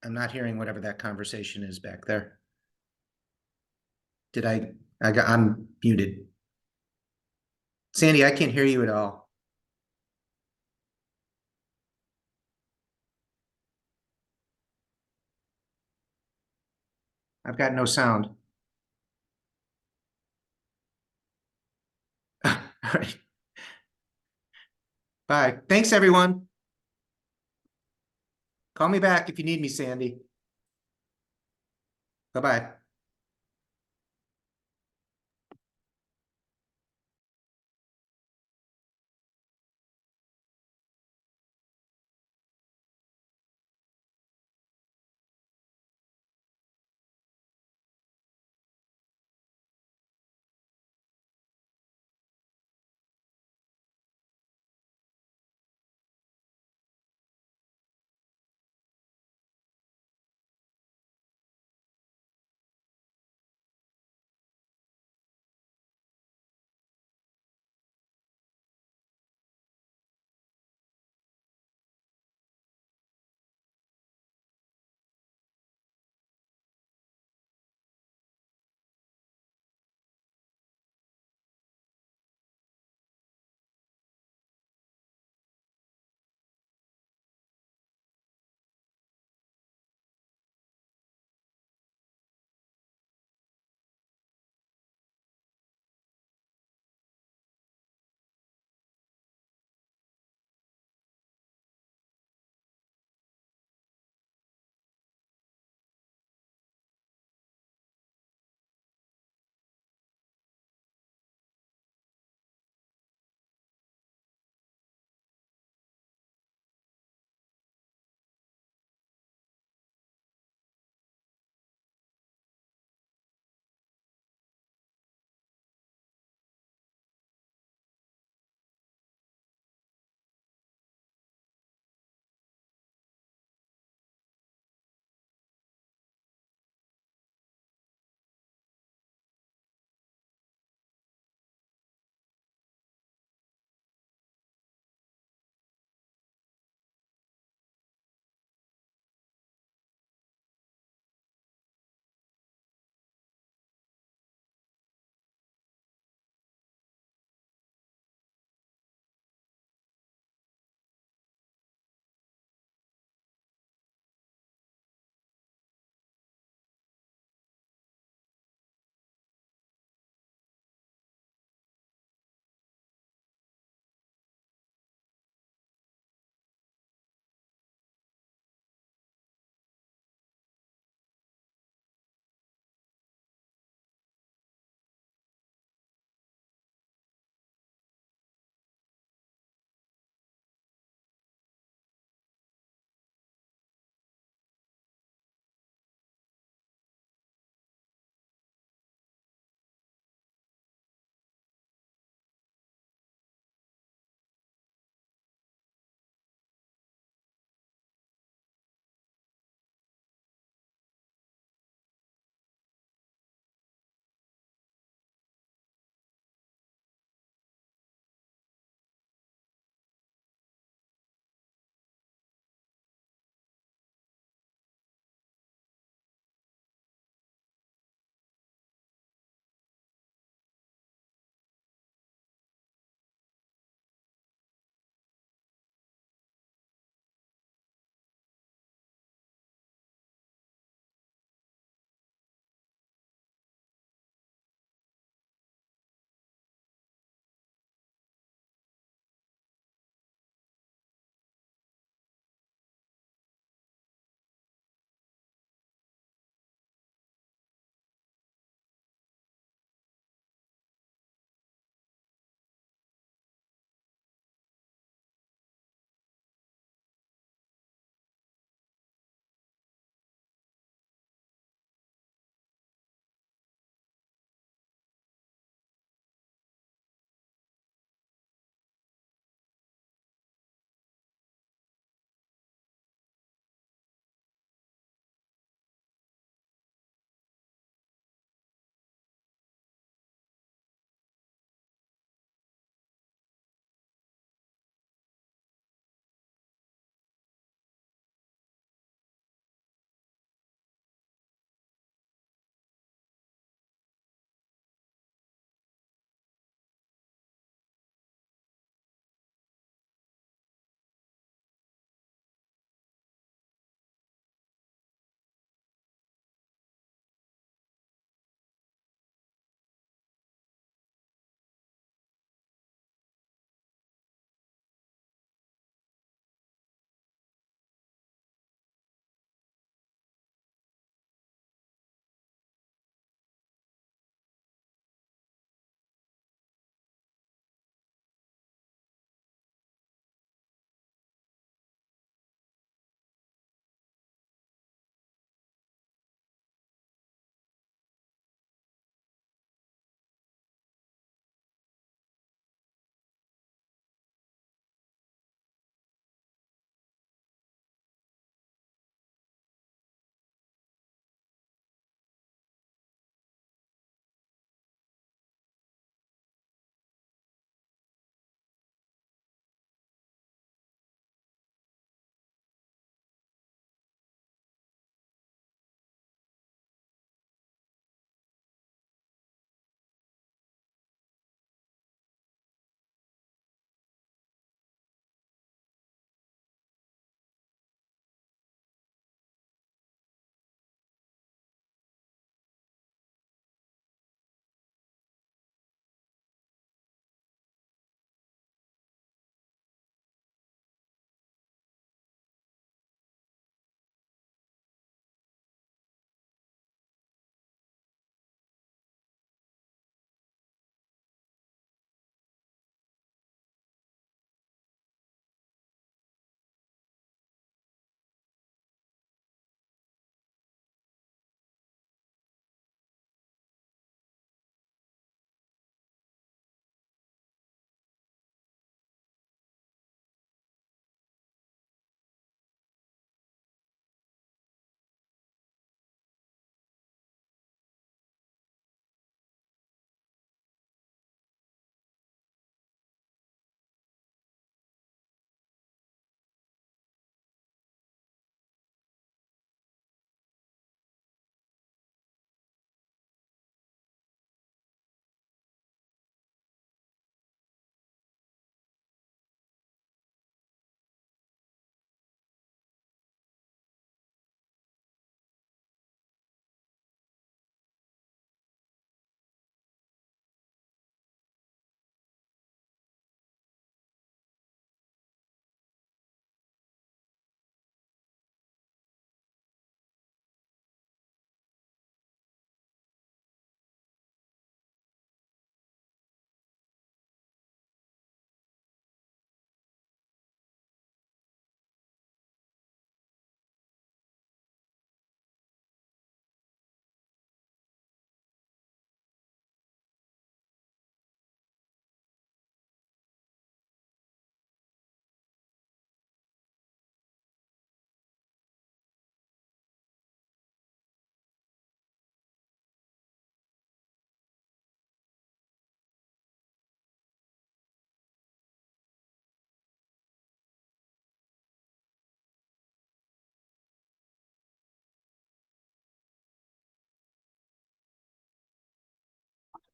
I'm not hearing whatever that conversation is back there. I'm muted. Sandy, I can't hear you at all. I've got no sound. All right. Bye. Thanks, everyone. Call me back if you need me, Sandy. Bye-bye.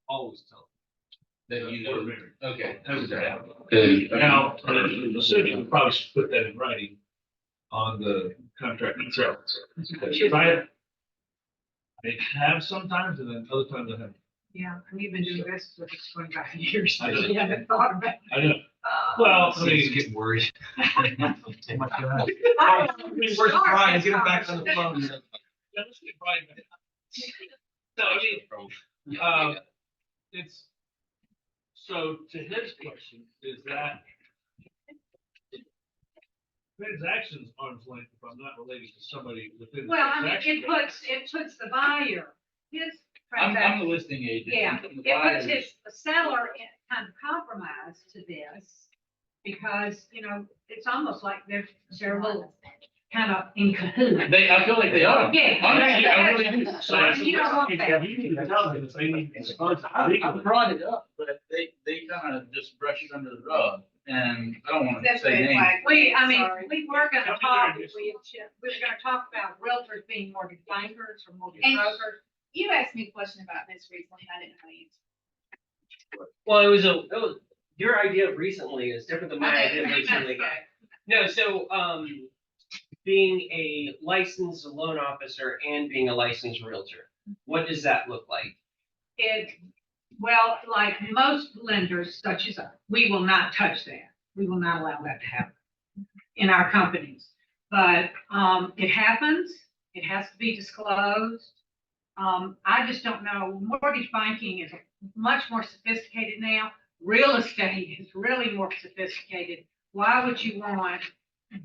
always tell That them. you We're know, married. okay. That's what happened. Good. Now, the city would probably should put that in writing on the contract itself. I have sometimes, and then other times I haven't. Yeah, and you've been doing this for 25 years. I know. You haven't thought about it. I know. Well, I mean. getting worried. I Where's Brian? Get him back on the phone. Yeah, let's get Brian back. So, I mean, it's, so to his question, is that transactions arm's length if I'm not related to somebody within. the Well, I mean, transaction. it puts the buyer, his I'm the transaction, listing agent. yeah, and the it buyer puts is- the seller in kind of compromise to this. Because, it's almost like they're a little kind of in cahoots. I feel like they are. Yeah. Honestly, I really do. So that's You don't want that. You need to tell them if they need to disclose it I legally. brought it up, but they kind of just brush it under the rug, and I don't want to That's say red names. flag. We Sorry. were gonna Come talk, here, we were gonna talk about realtors being mortgage bankers or mortgage And- brokers. You asked me a question about this recently, and I didn't know how to answer. Well, it was, your idea recently is different than my idea recently. No, so, being a licensed loan officer and being a licensed realtor, what does that look like? Well, like most lenders such as us, we will not touch that. We will not allow that to happen in our companies. But, it happens, it has to be disclosed. I just don't know, mortgage banking is much more sophisticated now. Real estate is really more sophisticated. Why would you want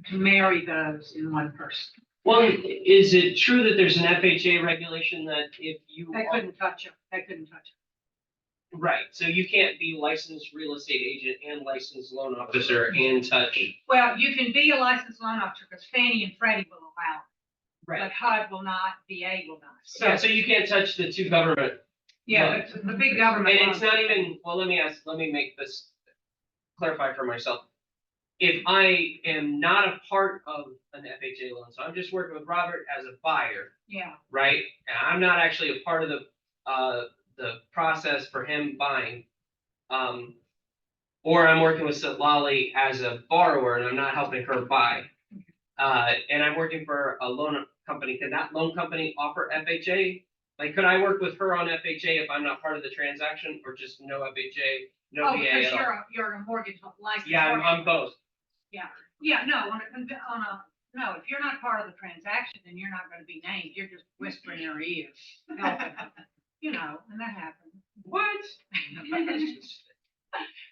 to marry those in one person? Well, is it true that there's an FHA regulation that if you They are, couldn't touch them, they couldn't touch them. right, so you can't be licensed real estate agent and licensed loan officer and touch, Well, you can be a licensed loan officer because Fannie and Freddie will allow it, right? but HUD will not, VA will not. Yeah, so you can't touch the two government. Yeah, the big government. And it's loans. not even, well, let me make this clarify for myself. If I am not a part of an FHA loan, so I'm just working with Robert as a buyer, Yeah, right? And I'm not actually a part of the process for him buying. Or I'm working with Sitlali as a borrower and I'm not helping her buy. And I'm working for a loan company. Can that loan company offer FHA? Like, could I work with her on FHA if I'm not part of the transaction or just no FHA, no oh, VA because at all? you're a mortgage license. Yeah, I'm both. Yeah, no, no, if you're not part of the transaction, then you're not gonna be named, you're just whispering in her ear. helping her. And that happens. What?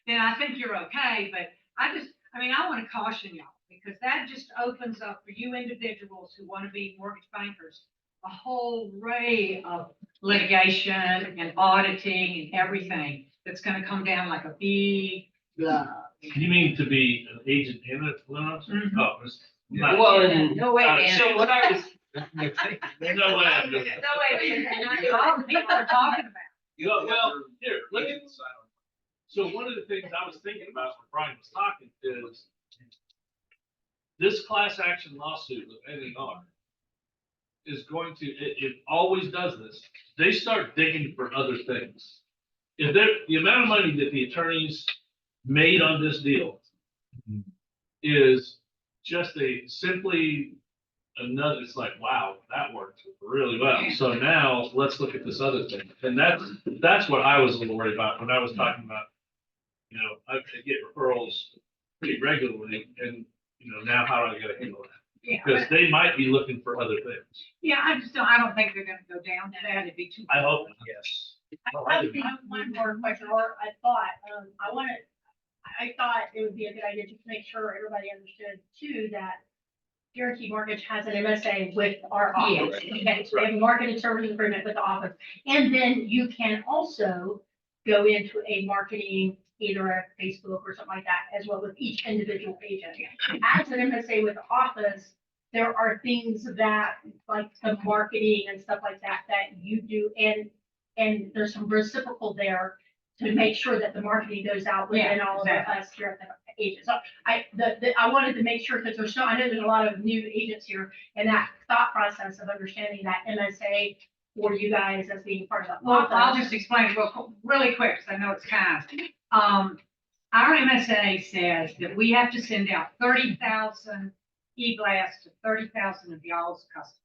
Then I think you're okay, but I wanna caution y'all, because that just opens up for you individuals who wanna be mortgage bankers, a whole array of litigation and auditing and everything that's gonna come down like a big blah. You mean to be an agent in a loan officer? Mhm. Oh, it's not. Well, and, No way, Dan. so what I was, There's no way I'm doing it. No way, Dan. I know all the people are talking about. Well, here, let me. So one of the things I was thinking about when Brian was talking is this class action lawsuit with NAR is going to, it always does this. They start digging for other things. If the amount of money that the attorneys made on this deal is just simply another, it's like, wow, that worked really well. So now let's look at this other thing. And that's what I was a little worried about when I was talking about, I get referrals pretty regularly and, now how do I get a handle on that? Yeah, Because they might be looking for other things. yeah, I don't think they're gonna go down to that, it'd be too. I hope, yes. I have one more question, or I thought, I thought it would be a good idea to make sure everybody understood too, that Guaranty Mortgage has an MSA with our office. Okay, so we have a marketing service agreement with the office. And then you can also go into a marketing, either a Facebook or something like that, as well with each individual agent. As an MSA with the office, there are things that, like the marketing and stuff like that, that you do, and there's some reciprocal there to make sure that the marketing goes out within all of us here at the agents. So I wanted to make sure, because I know there's a lot of new agents here, and that thought process of understanding that MSA for you guys as being part of the Well, I'll office. just explain really quick, because I know it's kind of. Our MSA says that we have to send out 30,000 e-blasts to 30,000 of y'all's customers.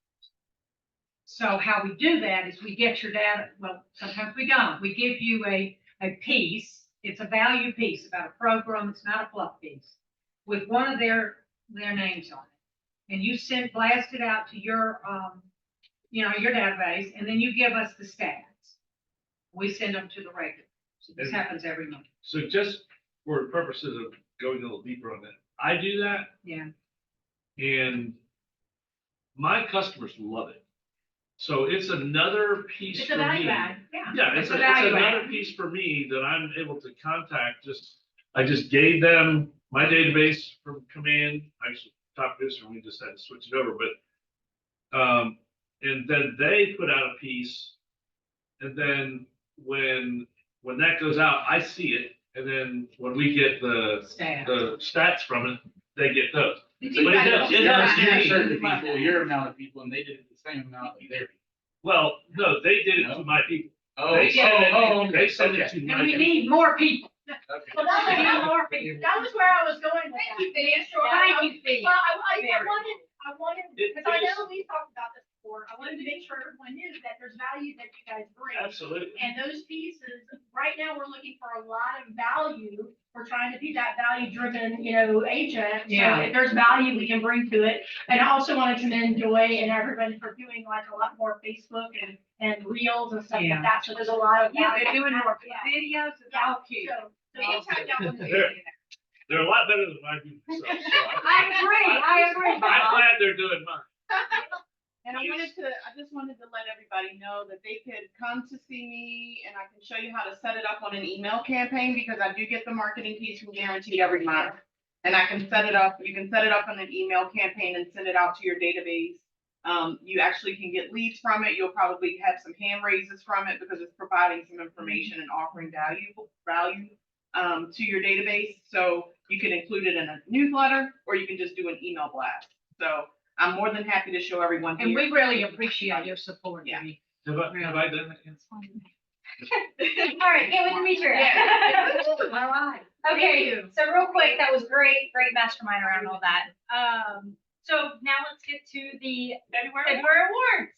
So how we do that is we get your data, well, sometimes we don't. We give you a piece, it's a value piece about a program, it's not a fluff piece, with one of their names on it. And you blast it out to your, your database, and then you give us the stats. We send them to the regular. So this happens every month. So just for purposes of going a little deeper on that, I do that Yeah. and my customers love it. So it's another piece It's for a value me. add, yeah. Yeah, it's It's a value another add. piece for me that I'm able to contact. I just gave them my database from Command. I actually top producer, we just had to switch it over, but and then they put out a piece. And then when that goes out, I see it. And then when we get the stats from it, they get those. But it does You're unique. certain people, your amount of people, and they did it the same amount of their people. Well, no, they did it to my people. Okay. They sent it to And my we people. need more people. Okay. Well, that was where I was going with that. Thank you, Steve. Well, I wanted, because I know we talked about this before, I wanted to make sure everyone knew that there's value that you guys bring. Absolutely. And those pieces, right now, we're looking for a lot of value. We're trying to be that value-driven, agent. Yeah. So if there's value we can bring to it. And I also want to commend Joy and everybody for doing like a lot more Facebook and Reels and stuff Yeah. like that. So there's a lot of. Yeah, they're doing more Yeah. videos. It's Yeah. all cute. So anytime y'all want to do They're- any of that. They're a lot better than my people. So I agree, I'm Bob. glad they're doing mine. And I just wanted to let everybody know that they could come to see me and I can show you how to set it up on an email campaign because I do get the marketing piece from Guaranteed every month. And I can set it up, you can set it up on an email campaign and send it out to your database. You actually can get leads from it. You'll probably have some hand raises from it because it's providing some information and offering value to your database. So you can include it in a newsletter or you can just do an email blast. So I'm more than happy to show everyone here. And we really appreciate your support. Yeah. Amy. Have I done that? All right, can't wait to meet you. All right. Okay, so real quick, that was great mastermind around all that. So now let's get to the February awards.